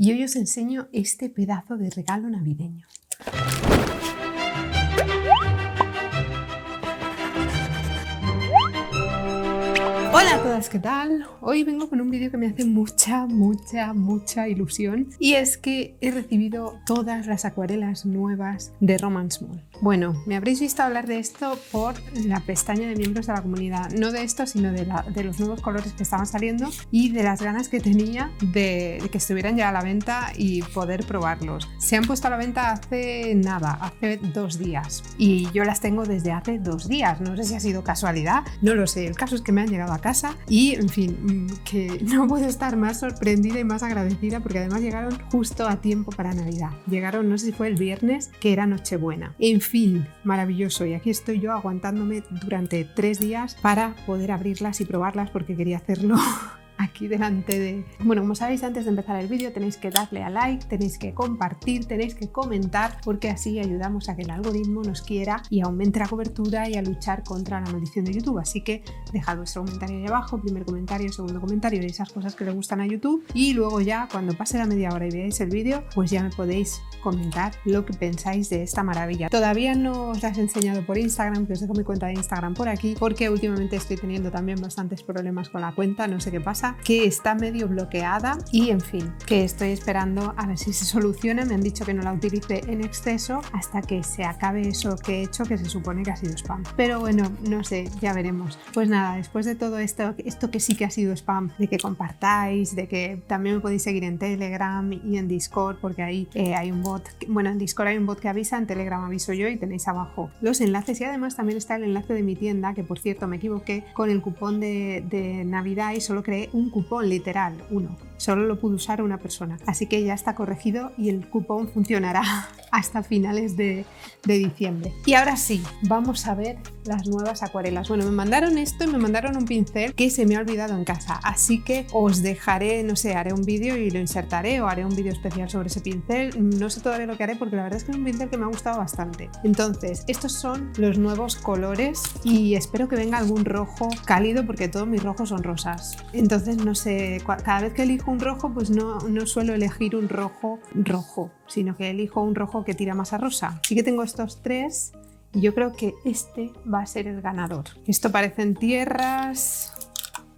y hoy os enseño este pedazo de regalo navideño. Hola a todas, ¿qué tal? Hoy vengo con un vídeo que me hace mucha ilusión, y es que he recibido todas las acuarelas nuevas de Romance Mall. Bueno, me habréis visto hablar de esto por la pestaña de miembros de la comunidad, no de esto, sino de los nuevos colores que estaban saliendo y de las ganas que tenía de que estuvieran ya a la venta y poder probarlos. Se han puesto a la venta hace nada, hace 2 días, y yo las tengo desde hace 2 días. No sé si ha sido casualidad, no lo sé. El caso es que me han llegado a casa y, en fin, que no puedo estar más sorprendida y más agradecida, porque además llegaron justo a tiempo para Navidad. Llegaron, no sé si fue el viernes, que era Nochebuena. En fin, maravilloso. Y aquí estoy yo aguantándome durante 3 días para poder abrirlas y probarlas, porque quería hacerlo aquí delante de... Bueno, como sabéis, antes de empezar el vídeo tenéis que darle a like, tenéis que compartir, tenéis que comentar, porque así ayudamos a que el algoritmo nos quiera y aumente la cobertura y a luchar contra la maldición de YouTube. Así que dejad vuestro comentario ahí abajo, primer comentario, segundo comentario, de esas cosas que le gustan a YouTube, y luego ya cuando pase la media hora y veáis el vídeo, pues ya me podéis comentar lo que pensáis de esta maravilla. Todavía no os las he enseñado por Instagram, que os dejo mi cuenta de Instagram por aquí, porque últimamente estoy teniendo también bastantes problemas con la cuenta, no sé qué pasa, que está medio bloqueada y, en fin, que estoy esperando a ver si se soluciona. Me han dicho que no la utilice en exceso hasta que se acabe eso que he hecho, que se supone que ha sido spam. Pero bueno, no sé, ya veremos. Pues nada, después de todo esto que sí que ha sido spam, de que compartáis, de que también me podéis seguir en Telegram y en Discord, porque ahí hay un bot. Bueno, en Discord hay un bot que avisa, en Telegram aviso yo, y tenéis abajo los enlaces, y además también está el enlace de mi tienda, que por cierto me equivoqué con el cupón de Navidad y solo creé un cupón, literal, uno. Solo lo pudo usar una persona. Así que ya está corregido y el cupón funcionará hasta finales de diciembre. Y ahora sí, vamos a ver las nuevas acuarelas. Bueno, me mandaron esto y me mandaron un pincel que se me ha olvidado en casa. Así que os dejaré, no sé, haré un vídeo y lo insertaré, o haré un vídeo especial sobre ese pincel. No sé todavía lo que haré, porque la verdad es que es un pincel que me ha gustado bastante. Entonces, estos son los nuevos colores y espero que venga algún rojo cálido, porque todos mis rojos son rosas. Entonces, no sé, cada vez que elijo un rojo, pues no suelo elegir un rojo, sino que elijo un rojo que tira más a rosa. Así que tengo estos 3 y yo creo que este va a ser el ganador. Esto parecen tierras,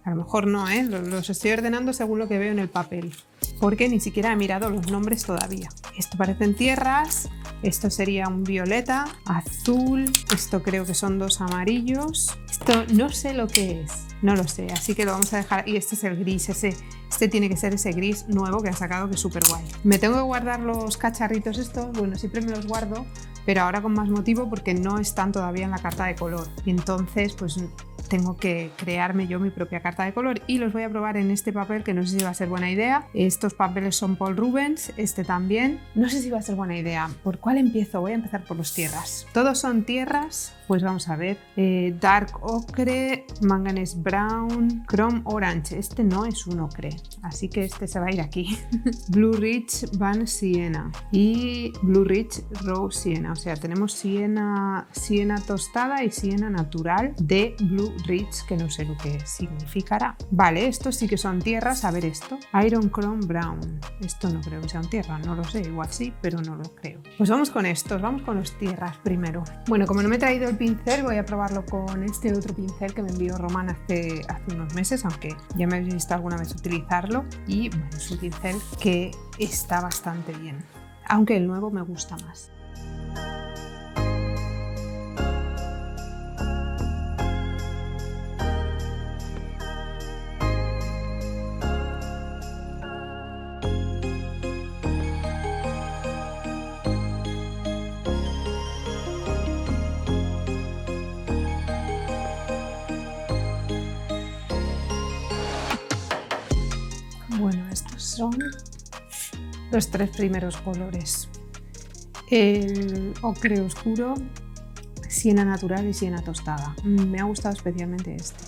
a lo mejor no, los estoy ordenando según lo que veo en el papel, porque ni siquiera he mirado los nombres todavía. Esto parecen tierras, esto sería un violeta, azul, esto creo que son 2 amarillos, esto no sé lo que es, no lo sé, así que lo vamos a dejar. Y este es el gris, este tiene que ser ese gris nuevo que han sacado, que es súper guay. Me tengo que guardar los cacharritos estos, bueno, siempre me los guardo, pero ahora con más motivo, porque no están todavía en la carta de color, y entonces pues tengo que crearme yo mi propia carta de color, y los voy a probar en este papel, que no sé si va a ser buena idea. Estos papeles son Paul Rubens, este también, no sé si va a ser buena idea. ¿Por cuál empiezo? Voy a empezar por los tierras. Todos son tierras, pues vamos a ver. Dark Ocre, Manganese Brown, Chrome Orange, este no es un ocre, así que este se va a ir aquí. Blue Ridge Van Siena y Blue Ridge Rose Siena, o sea, tenemos siena tostada y siena natural de Blue Ridge, que no sé lo que significará. Vale, estos sí que son tierras. A ver esto, Iron Chrome Brown, esto no creo que sean tierras, no lo sé, igual sí, pero no lo creo. Pues vamos con estos, vamos con los tierras primero. Bueno, como no me he traído el pincel, voy a probarlo con este otro pincel que me envió Román hace unos meses, aunque ya me habéis visto alguna vez utilizarlo, y bueno, es un pincel que está bastante bien, aunque el nuevo me gusta más. Bueno, estos son los 3 primeros colores: el ocre oscuro, siena natural y siena tostada. Me ha gustado especialmente este,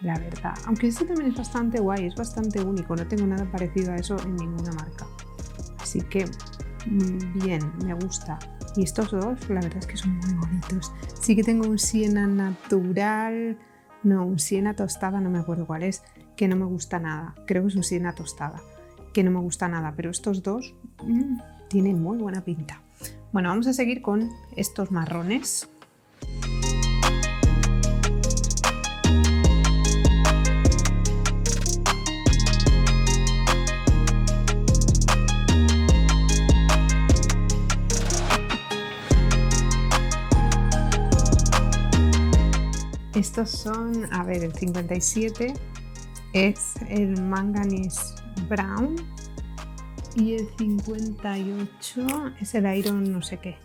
la verdad, aunque este también es bastante guay, es bastante único, no tengo nada parecido a eso en ninguna marca, así que bien, me gusta. Y estos dos, la verdad es que son muy bonitos. Sí que tengo un siena natural, no, un siena tostada, no me acuerdo cuál es, que no me gusta nada, creo que es un siena tostada. que no me gusta nada, pero estos dos tienen muy buena pinta. Bueno, vamos a seguir con estos marrones. Estos son, a ver, el 57 es el Manganese Brown y el 58 es el Iron no sé qué.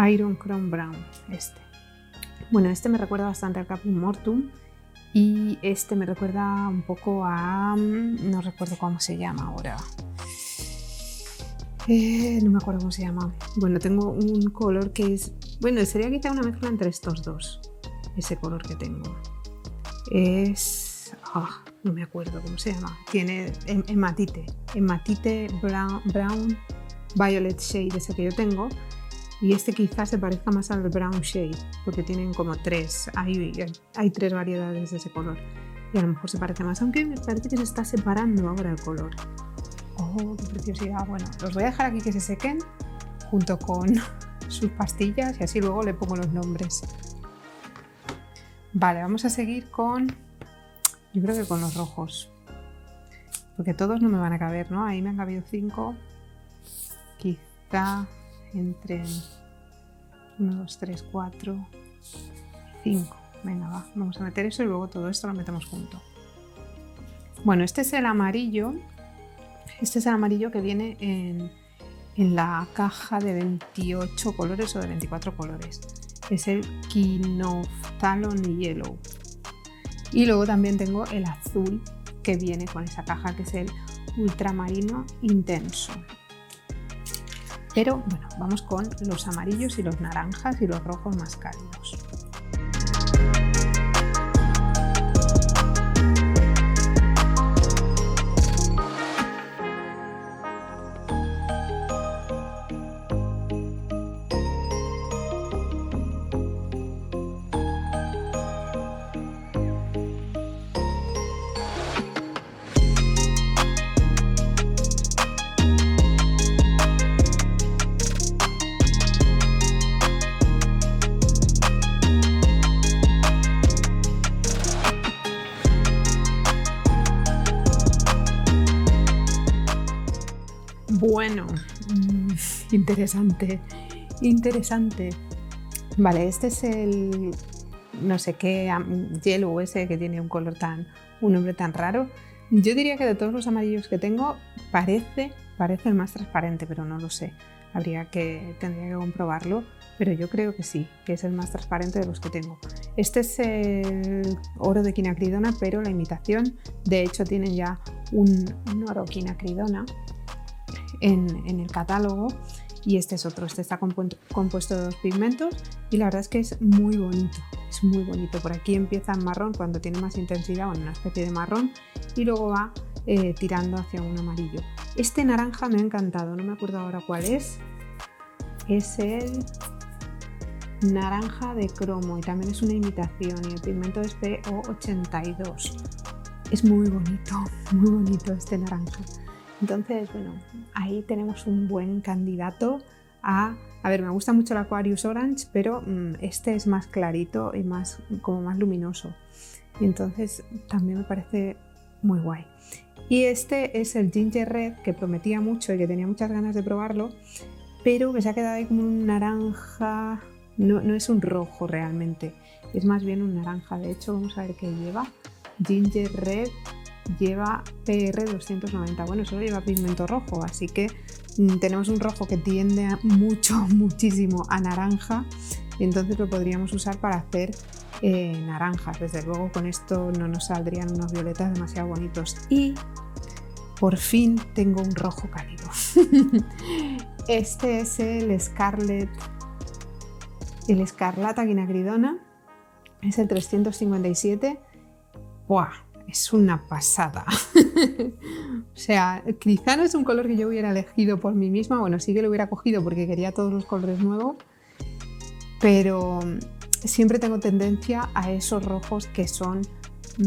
Iron Chrome Brown, este. Bueno, este me recuerda bastante al Caput Mortuum y este me recuerda un poco a... no recuerdo cómo se llama ahora. No me acuerdo cómo se llama. Bueno, tengo un color que es... Bueno, sería quizá una mezcla entre estos dos. Ese color que tengo. Es... no me acuerdo cómo se llama. Tiene hematite. Hematite brown violet shade, ese que yo tengo. Y este quizás se parezca más al brown shade, porque tienen como tres. Hay tres variedades de ese color. Y a lo mejor se parece más. Aunque me parece que se está separando ahora el color. ¡Oh, qué preciosidad! Bueno, los voy a dejar aquí que se sequen junto con sus pastillas y así luego le pongo los nombres. Vale, vamos a seguir con... yo creo que con los rojos. Porque todos no me van a caber, ¿no? Ahí me han cabido 5. Quizá entre 1, 2, 3, 4, 5. Venga, va, vamos a meter eso y luego todo esto lo metemos junto. Bueno, este es el amarillo. Este es el amarillo que viene en la caja de 28 colores o de 24 colores. Es el Quinophthalon Yellow. Y luego también tengo el azul que viene con esa caja, que es el Ultramarino Intenso. Pero bueno, vamos con los amarillos y los naranjas y los rojos más cálidos. Bueno, interesante. Vale, este es el no sé qué yellow ese que tiene un nombre tan raro. Yo diría que de todos los amarillos que tengo parece el más transparente, pero no lo sé. Tendría que comprobarlo, pero yo creo que sí, que es el más transparente de los que tengo. Este es el oro de quinacridona, pero la imitación, de hecho tienen ya un oro quinacridona en el catálogo, y este es otro. Este está compuesto de 2 pigmentos y la verdad es que es muy bonito. Por aquí empieza en marrón cuando tiene más intensidad, o en una especie de marrón, y luego va tirando hacia un amarillo. Este naranja me ha encantado, no me acuerdo ahora cuál es. Es el naranja de cromo y también es una imitación, y el pigmento es PO82. Es muy bonito este naranja. Entonces, bueno, ahí tenemos un buen candidato a ver, me gusta mucho el Aquarius Orange, pero este es más clarito y como más luminoso. Y entonces también me parece muy guay. Y este es el Ginger Red, que prometía mucho y que tenía muchas ganas de probarlo, pero que se ha quedado ahí como un naranja. No es un rojo realmente, es más bien un naranja. De hecho, vamos a ver qué lleva. Ginger Red lleva PR290. Bueno, solo lleva pigmento rojo, así que tenemos un rojo que tiende muchísimo a naranja, y entonces lo podríamos usar para hacer naranjas. Desde luego con esto no nos saldrían unos violetas demasiado bonitos. Y por fin tengo un rojo cálido. Este es el Escarlata Quinacridona, es el 357. ¡Buah! Es una pasada. O sea, quizá no es un color que yo hubiera elegido por mí misma. Bueno, sí que lo hubiera cogido porque quería todos los colores nuevos, pero siempre tengo tendencia a esos rojos que son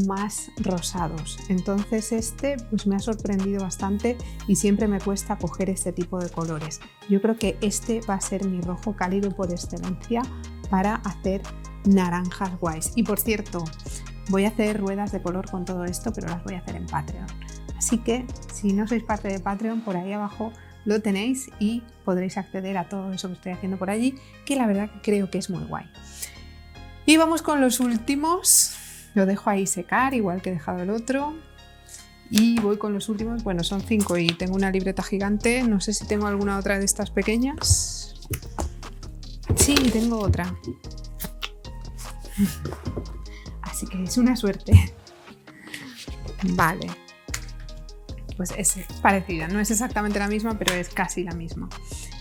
más rosados. Entonces este pues me ha sorprendido bastante y siempre me cuesta coger este tipo de colores. Yo creo que este va a ser mi rojo cálido por excelencia para hacer naranjas guays. Y por cierto, voy a hacer ruedas de color con todo esto, pero las voy a hacer en Patreon. Así que si no sois parte de Patreon, por ahí abajo lo tenéis y podréis acceder a todo eso que estoy haciendo por allí, que la verdad que creo que es muy guay. Y vamos con los últimos. Lo dejo ahí secar, igual que he dejado el otro. Y voy con los últimos. Bueno, son 5 y tengo una libreta gigante. No sé si tengo alguna otra de estas pequeñas. Sí, tengo otra. Así que es una suerte. Vale. Pues es parecida. No es exactamente la misma, pero es casi la misma.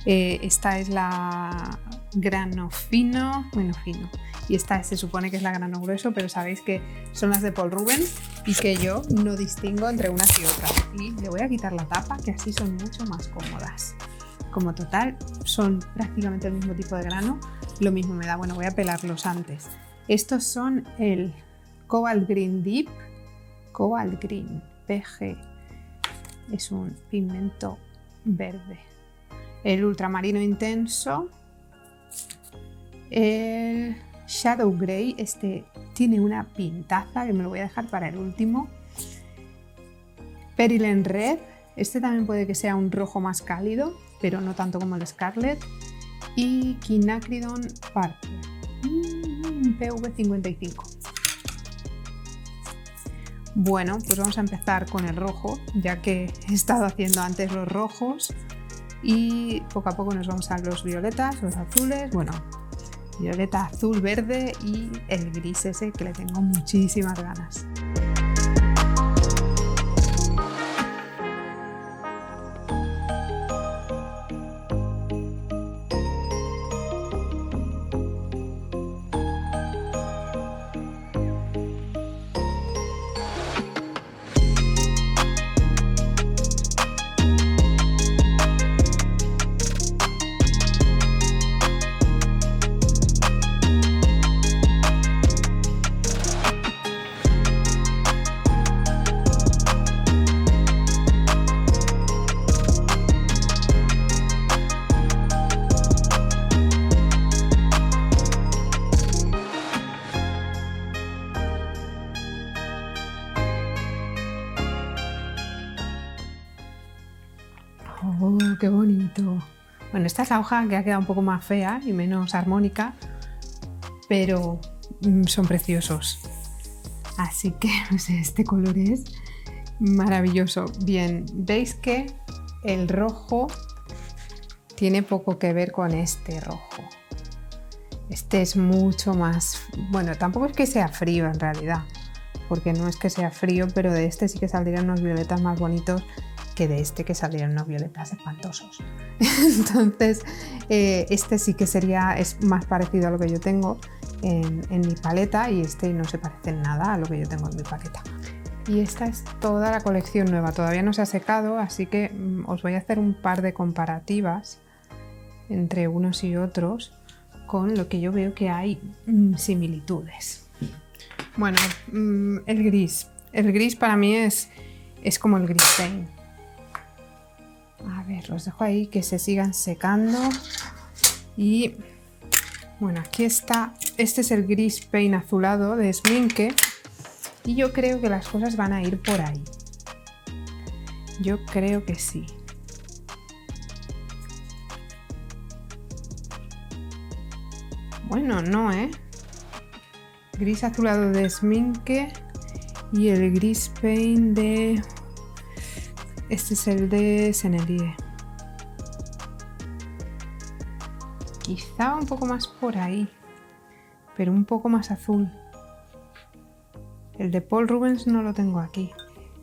Esta es la grano fino. Bueno, fino. Y esta se supone que es la grano grueso, pero sabéis que son las de Paul Rubens y que yo no distingo entre unas y otras. Y le voy a quitar la tapa, que así son mucho más cómodas. Como total son prácticamente el mismo tipo de grano, lo mismo me da. Bueno, voy a pelarlos antes. Estos son el Cobalt Green Deep, Cobalt Green PG, es un pigmento verde. El Ultramarino Intenso, el Shadow Grey, este tiene una pintaza que me lo voy a dejar para el último. Perilene Red, este también puede que sea un rojo más cálido, pero no tanto como el Scarlet. Y Quinacridone Purple, PV55. Bueno, pues vamos a empezar con el rojo, ya que he estado haciendo antes los rojos y poco a poco nos vamos a los violetas, los azules, bueno, violeta, azul, verde y el gris ese que le tengo muchísimas ganas. ¡Oh, qué bonito! Bueno, esta es la hoja que ha quedado un poco más fea y menos armónica, pero son preciosos. Así que, no sé, este color es maravilloso. Bien, veis que el rojo tiene poco que ver con este rojo. Este es mucho más... Bueno, tampoco es que sea frío en realidad, porque no es que sea frío, pero de este sí que saldrían unos violetas más bonitos que de este que salieron unos violetas espantosos. Entonces, este sí que es más parecido a lo que yo tengo en mi paleta y este no se parece en nada a lo que yo tengo en mi paleta. Y esta es toda la colección nueva, todavía no se ha secado, así que os voy a hacer un par de comparativas entre unos y otros con lo que yo veo que hay similitudes. Bueno, el gris para mí es como el gris paint. A ver, los dejo ahí que se sigan secando. Y bueno, aquí está. Este es el gris paint azulado de Sminke. Y yo creo que las cosas van a ir por ahí. Yo creo que sí. Bueno, no, gris azulado de Sminke y el gris paint de... Este es el de Sennelier. Quizá un poco más por ahí, pero un poco más azul. El de Paul Rubens no lo tengo aquí.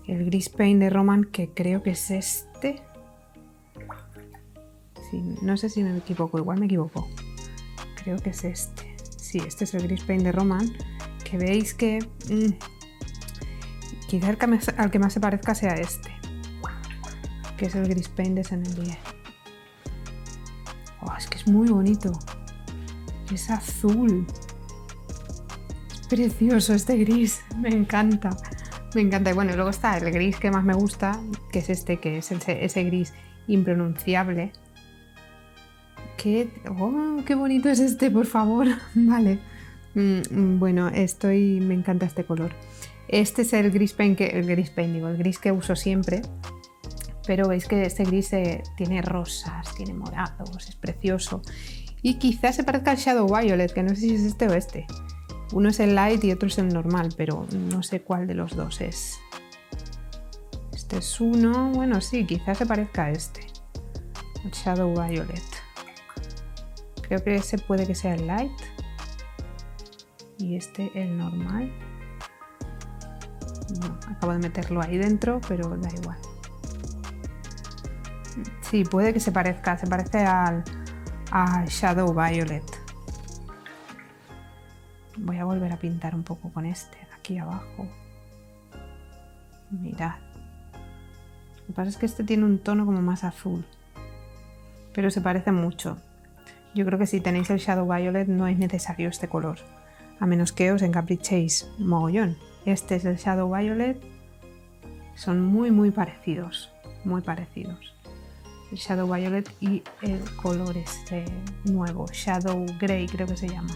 El gris paint de Roman, que creo que es este. Sí, no sé si me equivoco, igual me equivoco. Creo que es este. Sí, este es el gris paint de Roman, que veis que quizá al que más se parezca sea este, que es el gris paint de Sennelier. Oh, es que es muy bonito. Es azul. Es precioso este gris, me encanta. Me encanta. Y bueno, y luego está el gris que más me gusta, que es este, que es ese gris impronunciable. ¡Qué bonito es este, por favor! Vale. Bueno, me encanta este color. Este es el gris paint, el gris que uso siempre. Pero veis que este gris tiene rosas, tiene morados, es precioso. Y quizás se parezca al Shadow Violet, que no sé si es este o este. Uno es el light y otro es el normal, pero no sé cuál de los dos es. Este es uno, bueno sí, quizás se parezca a este. El Shadow Violet. Creo que ese puede que sea el light. Y este el normal. Bueno, acabo de meterlo ahí dentro, pero da igual. Sí, puede que se parezca al Shadow Violet. Voy a volver a pintar un poco con este, aquí abajo. Mirad. Lo que pasa es que este tiene un tono como más azul. Pero se parece mucho. Yo creo que si tenéis el Shadow Violet no es necesario este color. A menos que os encaprichéis mogollón. Este es el Shadow Violet. Son muy parecidos. Muy parecidos. El Shadow Violet y el color este nuevo, Shadow Grey creo que se llama.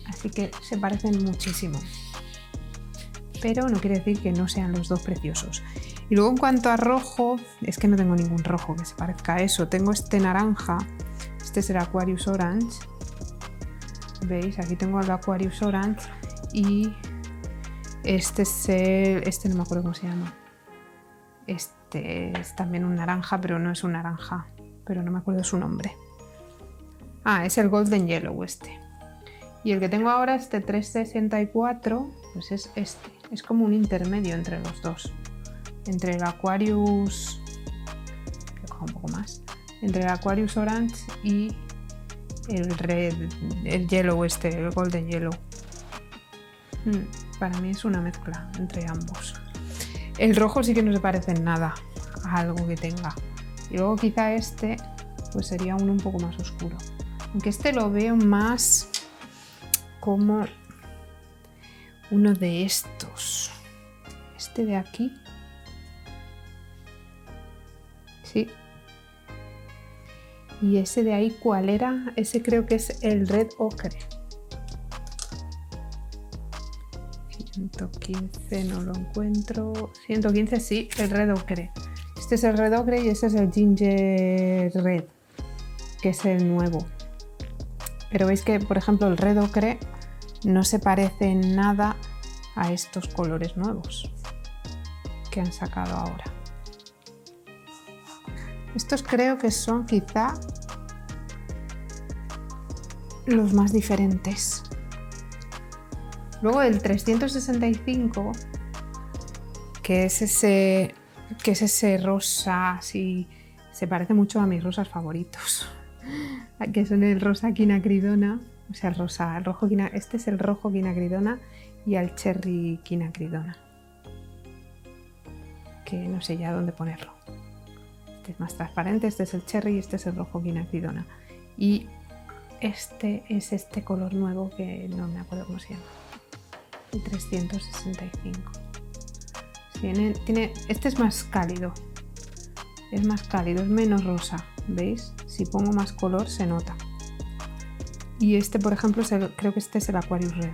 Así que se parecen muchísimo. Pero no quiere decir que no sean los dos preciosos. Y luego en cuanto a rojo, es que no tengo ningún rojo que se parezca a eso. Tengo este naranja, este es el Aquarius Orange. ¿Veis? Aquí tengo el Aquarius Orange y este no me acuerdo cómo se llama. Este es también un naranja, pero no es un naranja, pero no me acuerdo su nombre. Ah, es el Golden Yellow este. Y el que tengo ahora, este 364, pues es este. Es como un intermedio entre los dos. Entre el Aquarius... que coja un poco más. Entre el Aquarius Orange y el Yellow este, el Golden Yellow. Para mí es una mezcla entre ambos. El rojo sí que no se parece en nada a algo que tenga. Y luego quizá este pues sería uno un poco más oscuro. Aunque este lo veo más como uno de estos. Este de aquí. Sí. Y ese de ahí, ¿cuál era? Ese creo que es el Red Ocre. 115 no lo encuentro. 115 sí, el Red Ocre. Este es el Red Ocre y ese es el Ginger Red, que es el nuevo. Pero veis que, por ejemplo, el Red Ocre no se parece en nada a estos colores nuevos que han sacado ahora. Estos creo que son quizá los más diferentes. Luego el 365, que es ese rosa, así, se parece mucho a mis rosas favoritos, que son el rosa quinacridona, o sea, el rojo este es el rojo quinacridona y el cherry quinacridona, que no sé ya dónde ponerlo. Este es más transparente, este es el cherry y este es el rojo quinacridona. Y este es este color nuevo que no me acuerdo cómo se llama. El 365. Este es más cálido. Es más cálido, es menos rosa. ¿Veis? Si pongo más color se nota. Y este, por ejemplo, creo que este es el Aquarius Red.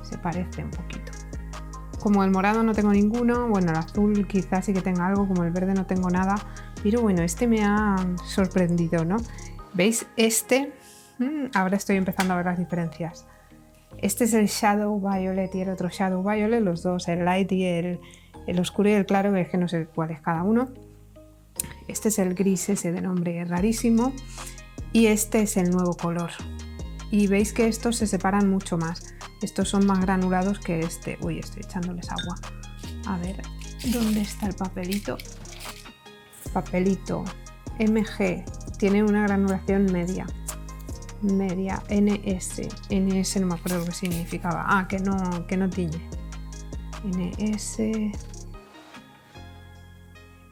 Se parece un poquito. Como el morado no tengo ninguno, bueno, el azul quizás sí que tenga algo, como el verde no tengo nada. Pero bueno, este me ha sorprendido, ¿no? ¿Veis? Ahora estoy empezando a ver las diferencias. Este es el Shadow Violet y el otro Shadow Violet, los dos, el light y el oscuro y el claro, es que no sé cuál es cada uno. Este es el gris ese de nombre rarísimo y este es el nuevo color. Y veis que estos se separan mucho más. Estos son más granulados que este. Uy, estoy echándoles agua. A ver, ¿dónde está el papelito? Papelito MG, tiene una granulación media, NS no me acuerdo lo que significaba, que no tiñe,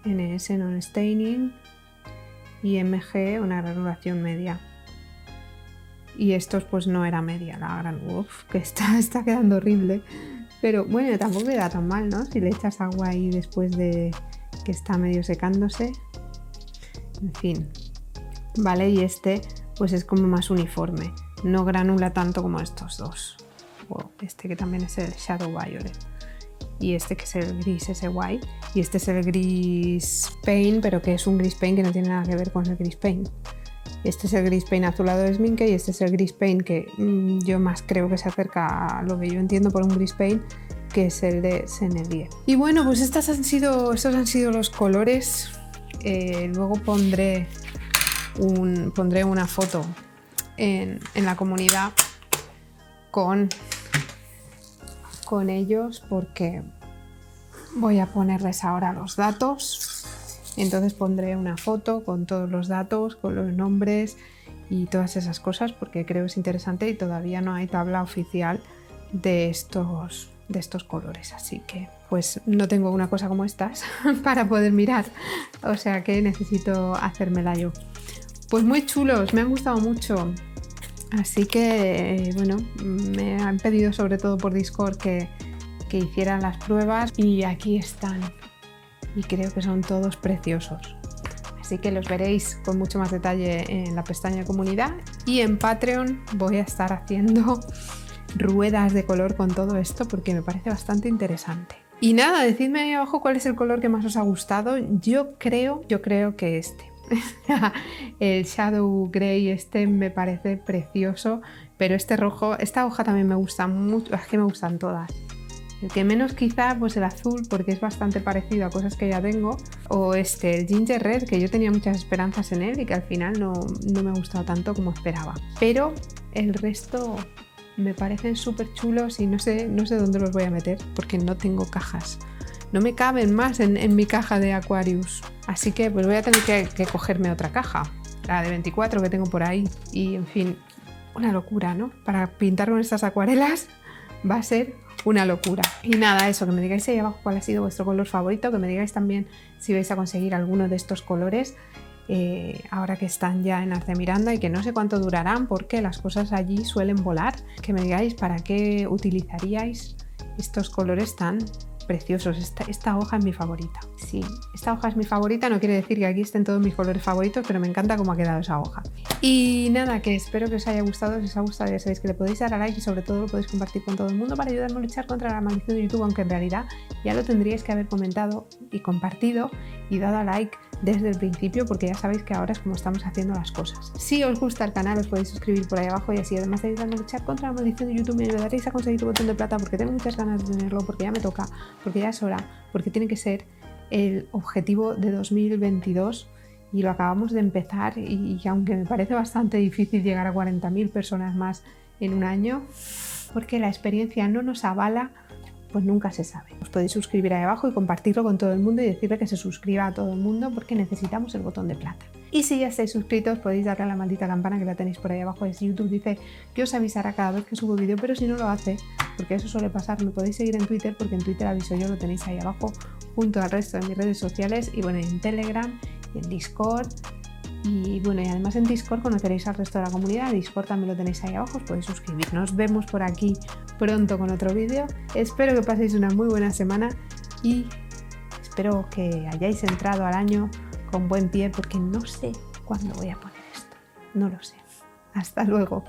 NS non staining y MG una granulación media. y estos pues no era media la gran. Uf, que está quedando horrible. Pero bueno, tampoco queda tan mal, ¿no? Si le echas agua ahí después de que está medio secándose. En fin. Vale, y este pues es como más uniforme. No granula tanto como estos dos. O este que también es el Shadow Violet. Y este que es el gris ese guay. Y este es el gris paint, pero que es un gris paint que no tiene nada que ver con el gris paint. Este es el gris paint azulado de Sminke y este es el gris paint que yo más creo que se acerca a lo que yo entiendo por un gris paint, que es el de Sennelier. Y bueno, pues estos han sido los colores. Luego pondré una foto en la comunidad con ellos, porque voy a ponerles ahora los datos. Entonces pondré una foto con todos los datos, con los nombres y todas esas cosas, porque creo que es interesante y todavía no hay tabla oficial de estos colores, así que pues no tengo una cosa como estas para poder mirar, o sea que necesito hacérmela yo. Pues muy chulos, me han gustado mucho, así que bueno, me han pedido sobre todo por Discord que hicieran las pruebas y aquí están. Y creo que son todos preciosos. Así que los veréis con mucho más detalle en la pestaña comunidad, y en Patreon voy a estar haciendo ruedas de color con todo esto porque me parece bastante interesante. Y nada, decidme ahí abajo cuál es el color que más os ha gustado. Yo creo que este. El Shadow Grey este me parece precioso, pero este rojo, esta hoja también me gusta mucho, es que me gustan todas. El que menos quizá, pues el azul, porque es bastante parecido a cosas que ya tengo. O el Ginger Red, que yo tenía muchas esperanzas en él y que al final no me ha gustado tanto como esperaba. Pero el resto me parecen súper chulos y no sé dónde los voy a meter, porque no tengo cajas. No me caben más en mi caja de Aquarius. Así que pues voy a tener que cogerme otra caja, la de 24 que tengo por ahí. Y en fin, una locura, ¿no? Para pintar con estas acuarelas va a ser una locura. Y nada, eso, que me digáis ahí abajo cuál ha sido vuestro color favorito, que me digáis también si vais a conseguir alguno de estos colores ahora que están ya en Arte Miranda y que no sé cuánto durarán porque las cosas allí suelen volar. Que me digáis para qué utilizaríais estos colores tan preciosos. Esta hoja es mi favorita. Sí, esta hoja es mi favorita, no quiere decir que aquí estén todos mis colores favoritos, pero me encanta cómo ha quedado esa hoja. Y nada, que espero que os haya gustado. Si os ha gustado ya sabéis que le podéis dar a like y sobre todo lo podéis compartir con todo el mundo para ayudarme a luchar contra la maldición de YouTube, aunque en realidad ya lo tendríais que haber comentado y compartido y dado a like desde el principio, porque ya sabéis que ahora es como estamos haciendo las cosas. Si os gusta el canal os podéis suscribir por ahí abajo y así además de ayudarme a luchar contra la maldición de YouTube me ayudaréis a conseguir el botón de plata, porque tengo muchas ganas de tenerlo, porque ya me toca, porque ya es hora, porque tiene que ser el objetivo de 2022 y lo acabamos de empezar y aunque me parece bastante difícil llegar a 40.000 personas más en un año, porque la experiencia no nos avala, pues nunca se sabe. Os podéis suscribir ahí abajo y compartirlo con todo el mundo y decirle que se suscriba a todo el mundo porque necesitamos el botón de plata. Y si ya estáis suscritos podéis darle a la maldita campana que la tenéis por ahí abajo. YouTube dice que os avisará cada vez que subo vídeo, pero si no lo hace, porque eso suele pasar, me podéis seguir en Twitter, porque en Twitter aviso yo, lo tenéis ahí abajo junto al resto de mis redes sociales y bueno, en Telegram y en Discord. Y bueno, y además en Discord conoceréis al resto de la comunidad. Discord también lo tenéis ahí abajo, os podéis suscribir. Nos vemos por aquí pronto con otro vídeo. Espero que paséis una muy buena semana y espero que hayáis entrado al año con buen pie, porque no sé cuándo voy a poner esto. No lo sé. Hasta luego.